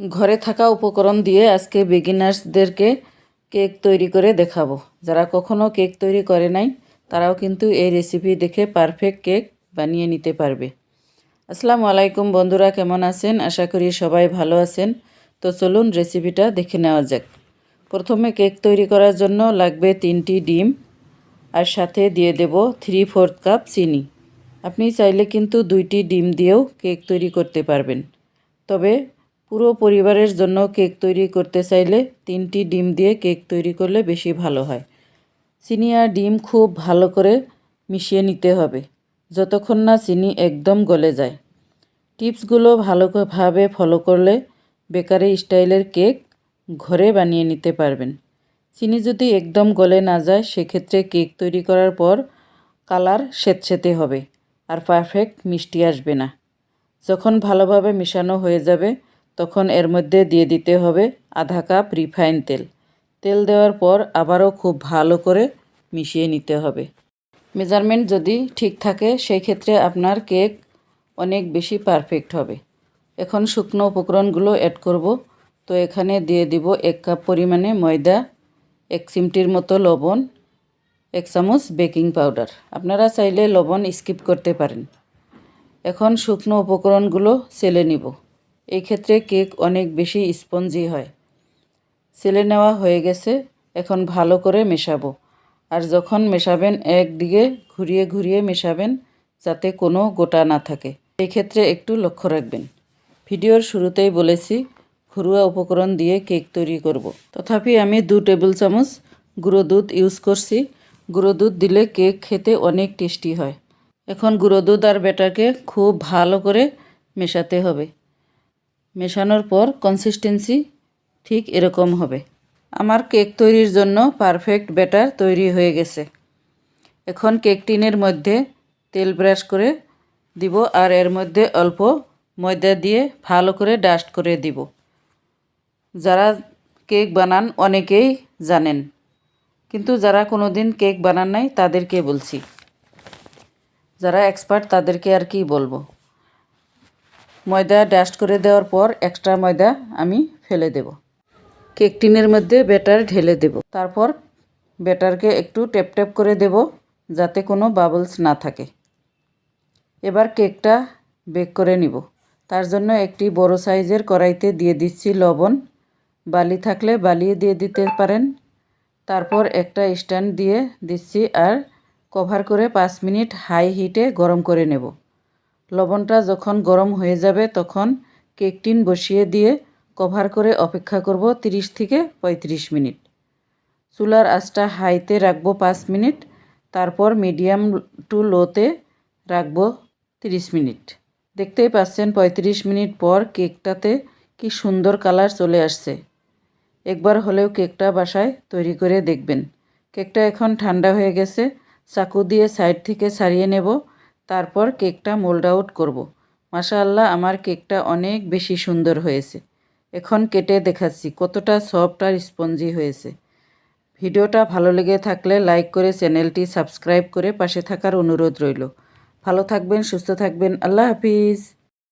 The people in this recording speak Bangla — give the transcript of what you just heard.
ঘরে থাকা উপকরণ দিয়ে আজকে বিগিনার্সদেরকে কেক তৈরি করে দেখাবো। যারা কখনো কেক তৈরি করে নাই তারাও কিন্তু এই রেসিপি দেখে পারফেক্ট কেক বানিয়ে নিতে পারবে। আসসালামু আলাইকুম বন্ধুরা, কেমন আছেন? আশা করি সবাই ভালো আছেন। তো চলুন রেসিপিটা দেখে নেওয়া যাক। প্রথমে কেক তৈরি করার জন্য লাগবে 3টি ডিম, আর সাথে দিয়ে দেব 3/4 কাপ চিনি। আপনি চাইলে কিন্তু 2টি ডিম দিয়েও কেক তৈরি করতে পারবেন, তবে পুরো পরিবারের জন্য কেক তৈরি করতে চাইলে 3টি ডিম দিয়ে কেক তৈরি করলে বেশি ভালো হয়। চিনি আর ডিম খুব ভালো করে মিশিয়ে নিতে হবে যতক্ষণ না চিনি একদম গলে যায়। টিপসগুলো ভালোভাবে ফলো করলে বেকারি স্টাইলের কেক ঘরে বানিয়ে নিতে পারবেন। চিনি যদি একদম গলে না যায় সেক্ষেত্রে কেক তৈরি করার পর কালার সেতসেতে হবে আর পারফেক্ট মিষ্টি আসবে না। যখন ভালোভাবে মেশানো হয়ে যাবে তখন এর মধ্যে দিয়ে দিতে হবে আধা কাপ রিফাইন তেল। তেল দেওয়ার পর আবারও খুব ভালো করে মিশিয়ে নিতে হবে। মেজারমেন্ট যদি ঠিক থাকে সেই ক্ষেত্রে আপনার কেক অনেক বেশি পারফেক্ট হবে। এখন শুকনো উপকরণগুলো অ্যাড করব। তো এখানে দিয়ে দিব 1 কাপ পরিমাণে ময়দা, 1 চিমটির মতো লবণ, 1 চামচ বেকিং পাউডার। আপনারা চাইলে লবণ স্কিপ করতে পারেন। এখন শুকনো উপকরণগুলো চেলে নিব। এই ক্ষেত্রে কেক অনেক বেশি স্পঞ্জি হয়। চেলে নেওয়া হয়ে গেছে, এখন ভালো করে মেশাবো। আর যখন মেশাবেন একদিকে ঘুরিয়ে ঘুরিয়ে মেশাবেন যাতে কোনো গোটা না থাকে। এই ক্ষেত্রে একটু লক্ষ্য রাখবেন। ভিডিওর শুরুতেই বলেছি ঘরোয়া উপকরণ দিয়ে কেক তৈরি করব। তথাপি আমি 2 টেবিল চামচ গুঁড়ো দুধ ইউজ করছি। গুঁড়ো দুধ দিলে কেক খেতে অনেক টেস্টি হয়। এখন গুঁড়ো দুধ আর ব্যাটারকে খুব ভালো করে মেশাতে হবে। মেশানোর পর কনসিস্টেন্সি ঠিক এরকম হবে। আমার কেক তৈরির জন্য পারফেক্ট ব্যাটার তৈরি হয়ে গেছে। এখন কেক টিনের মধ্যে তেল ব্রাশ করে দিব আর এর মধ্যে অল্প ময়দা দিয়ে ভালো করে ডাস্ট করে দিব। যারা কেক বানান অনেকেই জানেন, কিন্তু যারা কোনো দিন কেক বানান নাই তাদেরকে বলছি। যারা এক্সপার্ট তাদেরকে আর কি বলবো। ময়দা ডাস্ট করে দেওয়ার পর এক্সট্রা ময়দা আমি ফেলে দেব। কেক টিনের মধ্যে ব্যাটার ঢেলে দেব। তারপর ব্যাটারকে একটু ট্যাপ ট্যাপ করে দেব যাতে কোনো বাবলস না থাকে। এবার কেকটা বেক করে নিব। তার জন্য একটি বড় সাইজের কড়াইতে দিয়ে দিচ্ছি লবণ। বালি থাকলে বালিয়ে দিয়ে দিতে পারেন। তারপর একটা স্ট্যান্ড দিয়ে দিচ্ছি আর কভার করে 5 মিনিট হাই হিটে গরম করে নেব। লবণটা যখন গরম হয়ে যাবে তখন কেক টিন বসিয়ে দিয়ে কভার করে অপেক্ষা করব 30 থেকে 35 মিনিট। চুলার আঁচটা হাইতে রাখবো 5 মিনিট, তারপর মিডিয়াম টু লোতে রাখবো 30 মিনিট। দেখতেই পাচ্ছেন 35 মিনিট পর কেকটাতে কি সুন্দর কালার চলে আসছে। একবার হলেও কেকটা বাসায় তৈরি করে দেখবেন। কেকটা এখন ঠান্ডা হয়ে গেছে, চাকু দিয়ে সাইড থেকে ছাড়িয়ে নেব। তারপর কেকটা মোল্ড আউট করব। মাশাআল্লাহ, আমার কেকটা অনেক বেশি সুন্দর হয়েছে। এখন কেটে দেখাচ্ছি কতটা সফট আর স্পঞ্জি হয়েছে। ভিডিওটা ভালো লেগে থাকলে লাইক করে চ্যানেলটি সাবস্ক্রাইব করে পাশে থাকার অনুরোধ রইল। ভালো থাকবেন, সুস্থ থাকবেন। আল্লাহ হাফিজ।